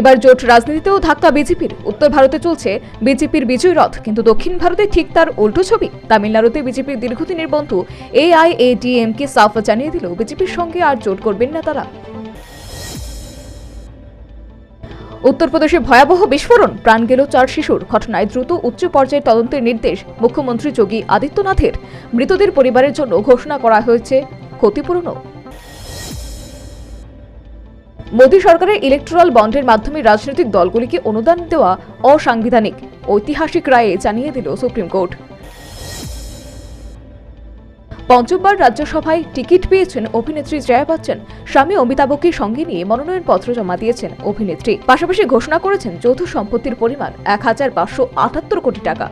এবার জোট রাজনীতিতেও ধাক্কা বিজেপির। উত্তর ভারতে চলছে বিজেপির বিজয় রথ, কিন্তু দক্ষিণ ভারতে ঠিক তার উল্টো ছবি। তামিলনাড়ুতে বিজেপির দীর্ঘদিনের বন্ধু AIADMকে সাফ জানিয়ে দিল বিজেপির সঙ্গে আর জোট করবেন না তারা। উত্তরপ্রদেশে ভয়াবহ বিস্ফোরণ, প্রাণ গেল 4 শিশুর। ঘটনায় দ্রুত উচ্চ পর্যায়ের তদন্তের নির্দেশ মুখ্যমন্ত্রী যোগী আদিত্যনাথের। মৃতদের পরিবারের জন্য ঘোষণা করা হয়েছে ক্ষতিপূরণও। মোদী সরকারের ইলেকট্রাল বন্ডের মাধ্যমে রাজনৈতিক দলগুলিকে অনুদান দেওয়া অসাংবিধানিক, ঐতিহাসিক রায়ে জানিয়ে দিল সুপ্রিম কোর্ট। পঞ্চমবার রাজ্যসভায় টিকিট পেয়েছেন অভিনেত্রী জয়া বচ্চন। স্বামী অমিতাভকে সঙ্গে নিয়ে মনোনয়নপত্র জমা দিয়েছেন অভিনেত্রী। পাশাপাশি ঘোষণা করেছেন যৌথ সম্পত্তির পরিমাণ 1578 কোটি টাকা।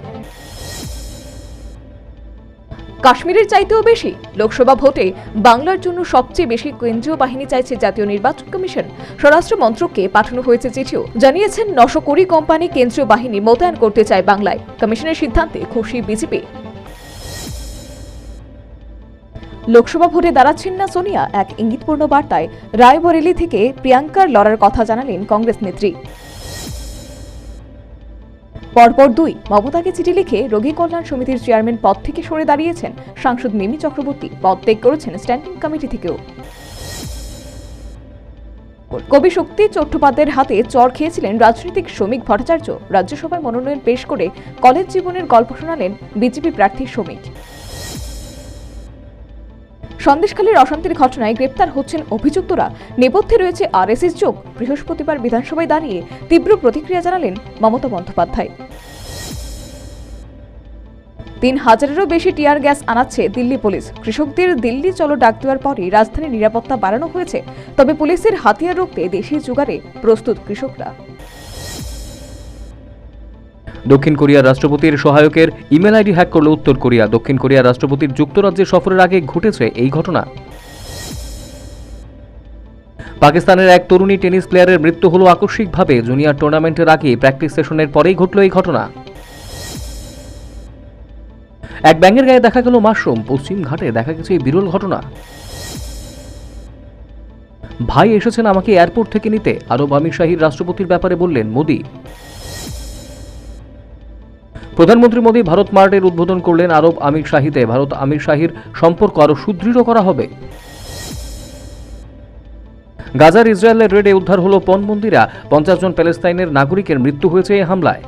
কাশ্মীরের চাইতেও বেশি লোকসভা ভোটে বাংলার জন্য সবচেয়ে বেশি কেন্দ্রীয় বাহিনী চাইছে জাতীয় নির্বাচন কমিশন। স্বরাষ্ট্র মন্ত্রককে পাঠানো হয়েছে চিঠিও। জানিয়েছেন 900 কোটি কোম্পানি কেন্দ্রীয় বাহিনী মোতায়েন করতে চায় বাংলায়। কমিশনের সিদ্ধান্তে খুশি বিজেপি। লোকসভা ভোটে দাঁড়াচ্ছেন না সোনিয়া, এক ইঙ্গিতপূর্ণ বার্তায় রায়বরেলি থেকে প্রিয়াঙ্কার লড়ার কথা জানালেন কংগ্রেস নেত্রী। পরপর 2 মমতাকে চিঠি লিখে রোগী কল্যাণ সমিতির চেয়ারম্যান পদ থেকে সরে দাঁড়িয়েছেন সাংসদ মিমি চক্রবর্তী। পদ ত্যাগ করেছেন স্ট্যান্ডিং কমিটি থেকেও। কবি শক্তি চট্টোপাধ্যায়ের হাতে চড় খেয়েছিলেন রাজনৈতিক শ্রমিক ভট্টাচার্য। রাজ্যসভায় মনোনয়ন পেশ করে কলেজ জীবনের গল্প শোনালেন বিজেপি প্রার্থী শ্রমিক। সন্দেশখালীর অশান্তির ঘটনায় গ্রেপ্তার হচ্ছেন অভিযুক্তরা। নেপথ্যে রয়েছে আরএসএস যোগ। বৃহস্পতিবার বিধানসভায় দাঁড়িয়ে তীব্র প্রতিক্রিয়া জানালেন মমতা বন্দ্যোপাধ্যায়। 3000-এরও বেশি টিয়ার গ্যাস আনাচ্ছে দিল্লি পুলিশ। কৃষকদের দিল্লি চলো ডাক দেওয়ার পরই রাজধানীর নিরাপত্তা বাড়ানো হয়েছে। তবে পুলিশের হাতিয়ার রুখতে দেশি জোগাড়ে প্রস্তুত কৃষকরা। দক্ষিণ কোরিয়ার রাষ্ট্রপতির সহায়কের ইমেল আইডি হ্যাক করল উত্তর কোরিয়া। দক্ষিণ কোরিয়ার রাষ্ট্রপতির যুক্তরাজ্যে সফরের আগে ঘটেছে এই ঘটনা। পাকিস্তানের এক তরুণী টেনিস প্লেয়ারের মৃত্যু হল আকস্মিকভাবে। জুনিয়র টুর্নামেন্টের আগে প্র্যাকটিস সেশনের পরেই ঘটল এই ঘটনা। এক ব্যাঙের গায়ে দেখা গেল মাশরুম। পশ্চিম ঘাটে দেখা গেছে এই বিরল ঘটনা। ভাই এসেছেন আমাকে এয়ারপোর্ট থেকে নিতে, আরব আমিরশাহীর রাষ্ট্রপতির ব্যাপারে বললেন মোদি। প্রধানমন্ত্রী মোদী ভারত মার্টের উদ্বোধন করলেন আরব আমিরশাহীতে। ভারত আমিরশাহীর সম্পর্ক আরও সুদৃঢ় করা হবে। গাজার ইসরায়েলের রেডে উদ্ধার হল পণবন্দীরা। 50 জন প্যালেস্তাইনের নাগরিকের মৃত্যু হয়েছে এই হামলায়।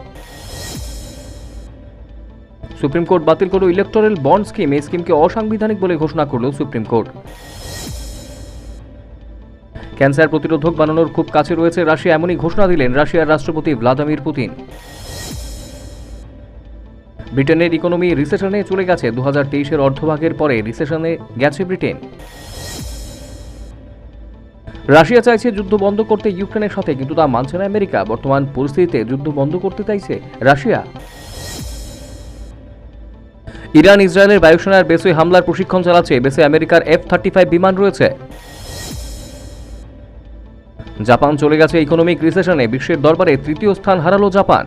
সুপ্রিম কোর্ট বাতিল করল ইলেকটোরাল বন্ড স্কিম। এই স্কিমকে অসাংবিধানিক বলে ঘোষণা করল সুপ্রিম কোর্ট। ক্যান্সার প্রতিরোধক বানানোর খুব কাছে রয়েছে রাশিয়া, এমনই ঘোষণা দিলেন রাশিয়ার রাষ্ট্রপতি ভ্লাদিমির পুতিন। ব্রিটেনের ইকোনমি রিসেশনে চলে গেছে। 2023-এর অর্ধভাগের পরে রিসেশনে গেছে ব্রিটেন। রাশিয়া চাইছে যুদ্ধ বন্ধ করতে ইউক্রেনের সাথে, কিন্তু তা মানছে না আমেরিকা। বর্তমান পরিস্থিতিতে যুদ্ধ বন্ধ করতে চাইছে রাশিয়া। ইরান ইসরায়েলের বায়ুসেনার বেসে হামলার প্রশিক্ষণ চালাচ্ছে। বেসে আমেরিকার F-35 বিমান রয়েছে। জাপান চলে গেছে ইকোনমিক রিসেশনে। বিশ্বের দরবারে 3য় স্থান হারালো জাপান।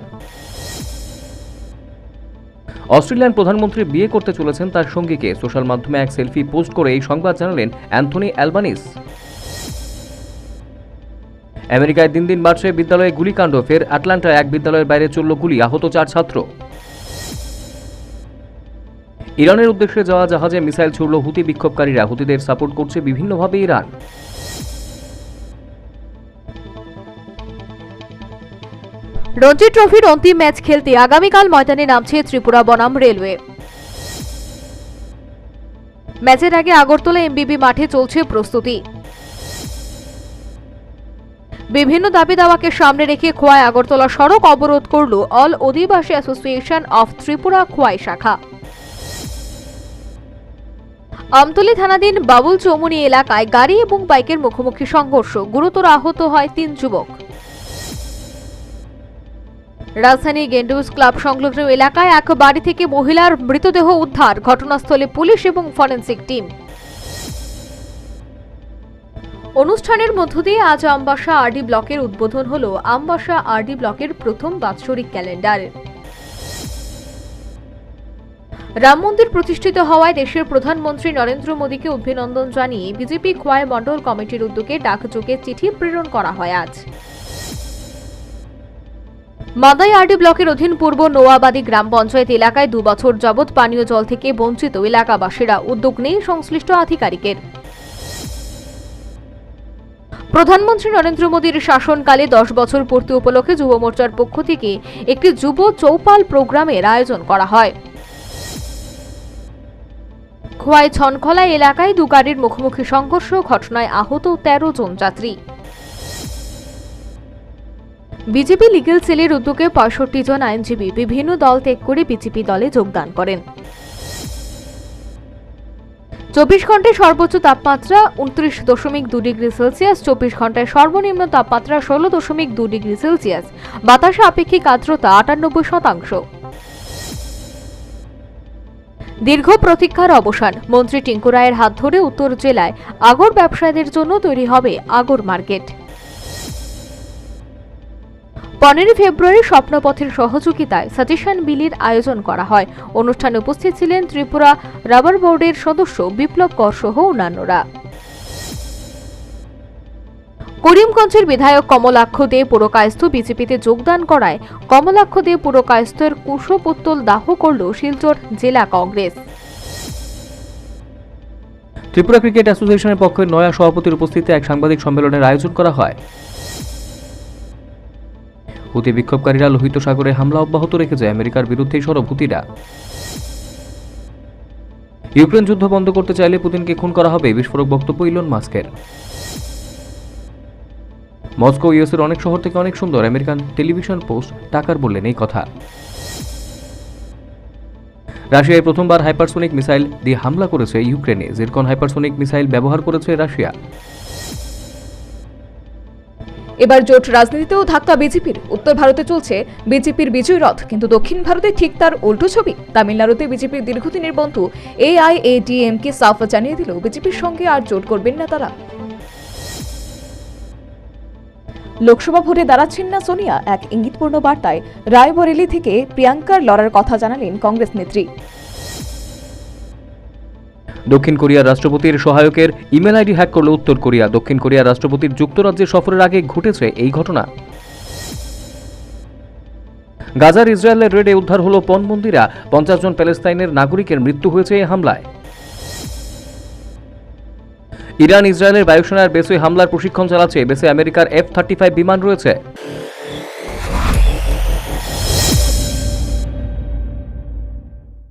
অস্ট্রেলিয়ান প্রধানমন্ত্রী বিয়ে করতে চলেছেন তার সঙ্গীকে। সোশ্যাল মাধ্যমে এক সেলফি পোস্ট করে এই সংবাদ জানালেন অ্যান্থনি অ্যালবানিস। আমেরিকায় দিন দিন বাড়ছে বিদ্যালয়ে গুলিকাণ্ড। ফের আটলান্টায় এক বিদ্যালয়ের বাইরে চলল গুলি, আহত 4 ছাত্র। ইরানের উদ্দেশ্যে যাওয়া জাহাজে মিসাইল ছুড়ল হুতি বিক্ষোভকারীরা। হুতিদের সাপোর্ট করছে বিভিন্নভাবে ইরান। রঞ্জি ট্রফির অন্তিম ম্যাচ খেলতে আগামীকাল ময়দানে নামছে ত্রিপুরা বনাম রেলওয়ে। ম্যাচের আগে আগরতলা এমবিবি মাঠে চলছে প্রস্তুতি। বিভিন্ন দাবি দাওয়াকে সামনে রেখে খোয়াই আগরতলা সড়ক অবরোধ করল অল অধিবাসী অ্যাসোসিয়েশন অফ ত্রিপুরা খোয়াই শাখা। আমতলী থানাধীন বাবুল চৌমুনি এলাকায় গাড়ি এবং বাইকের মুখোমুখি সংঘর্ষ, গুরুতর আহত হয় 3 যুবক। রাজধানী গেন্ডুস ক্লাব সংলগ্ন এলাকায় এক বাড়ি থেকে মহিলার মৃতদেহ উদ্ধার। ঘটনাস্থলে পুলিশ এবং ফরেনসিক টিম। অনুষ্ঠানের মধ্য দিয়ে আজ আমবাসা আরডি ব্লকের উদ্বোধন হল আমবাসা আরডি ব্লকের প্রথম বাৎসরিক ক্যালেন্ডার। রাম মন্দির প্রতিষ্ঠিত হওয়ায় দেশের প্রধানমন্ত্রী নরেন্দ্র মোদীকে অভিনন্দন জানিয়ে বিজেপি খোয়াই মণ্ডল কমিটির উদ্যোগে ডাকযোগে চিঠি প্রেরণ করা হয় আজ। মাদাইআরডি ব্লকের অধীন পূর্ব নোয়াবাদী গ্রাম পঞ্চায়েত এলাকায় 2 বছর যাবৎ পানীয় জল থেকে বঞ্চিত এলাকাবাসীরা, উদ্যোগ নেই সংশ্লিষ্ট আধিকারিকের। প্রধানমন্ত্রী নরেন্দ্র মোদীর শাসনকালে 10 বছর পূর্তি উপলক্ষে যুব মোর্চার পক্ষ থেকে একটি যুব চৌপাল প্রোগ্রামের আয়োজন করা হয়। খোয়াই ছনখলা এলাকায় 2 গাড়ির মুখোমুখি সংঘর্ষ, ঘটনায় আহত 13 জন যাত্রী। বিজেপি লিগ্যাল সেলের উদ্যোগে 65 জন আইনজীবী বিভিন্ন দল ত্যাগ করে বিজেপি দলে যোগদান করেন। 24 ঘন্টায় সর্বোচ্চ তাপমাত্রা 29.2 ডিগ্রি সেলসিয়াস, 24 ঘন্টায় সর্বনিম্ন তাপমাত্রা 16.2 ডিগ্রি সেলসিয়াস, বাতাসে আপেক্ষিক আর্দ্রতা 98%। দীর্ঘ প্রতীক্ষার অবসান, মন্ত্রী টিঙ্কু রায়ের হাত ধরে উত্তর জেলায় আগর ব্যবসায়ীদের জন্য তৈরি হবে আগর মার্কেট। 15 ফেব্রুয়ারি স্বপ্নপথের সহযোগিতায় সাজেশন বিলির আয়োজন করা হয়। অনুষ্ঠানে উপস্থিত ছিলেন ত্রিপুরা রাবার বোর্ডের সদস্য বিপ্লব কর সহ অন্যান্যরা। করিমগঞ্জের বিধায়ক কমলাক্ষ দে পুরকায়স্থ বিজেপিতে যোগদান করায় কমলাক্ষ দে পুরকায়স্থের কুশপুত্তল দাহ করল শিলচর জেলা কংগ্রেস। ত্রিপুরা ক্রিকেট অ্যাসোসিয়েশনের পক্ষে নয়া সভাপতির উপস্থিতিতে এক সাংবাদিক সম্মেলনের আয়োজন করা হয়। হুতি বিক্ষোভকারীরা লোহিত সাগরে হামলা অব্যাহত রেখেছে, আমেরিকার বিরুদ্ধেই সরব হুতিরা। ইউক্রেন যুদ্ধ বন্ধ করতে চাইলে পুতিনকে খুন করা হবে, বিস্ফোরক বক্তব্য ইলন মাস্কের। মস্কো ইউএসের অনেক শহর থেকে অনেক সুন্দর, আমেরিকান টেলিভিশন পোস্ট টাকার বললেন এই কথা। রাশিয়ায় প্রথমবার হাইপারসোনিক মিসাইল দিয়ে হামলা করেছে ইউক্রেনে, জিরকন হাইপারসোনিক মিসাইল ব্যবহার করেছে রাশিয়া। এবার জোট রাজনীতিতেও ধাক্কা বিজেপির। উত্তর ভারতে চলছে বিজেপির বিজয় রথ, কিন্তু দক্ষিণ ভারতে ঠিক তার উল্টো ছবি। তামিলনাড়ুতে বিজেপির দীর্ঘদিনের বন্ধু AIADMকে সাফ জানিয়ে দিল বিজেপির সঙ্গে আর জোট করবেন না তারা। লোকসভা ভোটে দাঁড়াচ্ছেন না সোনিয়া, এক ইঙ্গিতপূর্ণ বার্তায় রায়বরেলি থেকে প্রিয়াঙ্কার লড়ার কথা জানালেন কংগ্রেস নেত্রী। দক্ষিণ কোরিয়ার রাষ্ট্রপতির সহায়কের ইমেল আইডি হ্যাক করল উত্তর কোরিয়া। দক্ষিণ কোরিয়ার রাষ্ট্রপতির যুক্তরাজ্যে সফরের আগে ঘটেছে এই ঘটনা। গাজার ইসরায়েলের রেডে উদ্ধার হল পণবন্দীরা, 50 জন প্যালেস্তাইনের নাগরিকের মৃত্যু হয়েছে এই হামলায়। ইরান ইসরায়েলের বায়ুসেনার বেসে হামলার প্রশিক্ষণ চালাচ্ছে, বেসে আমেরিকার F-35 বিমান রয়েছে।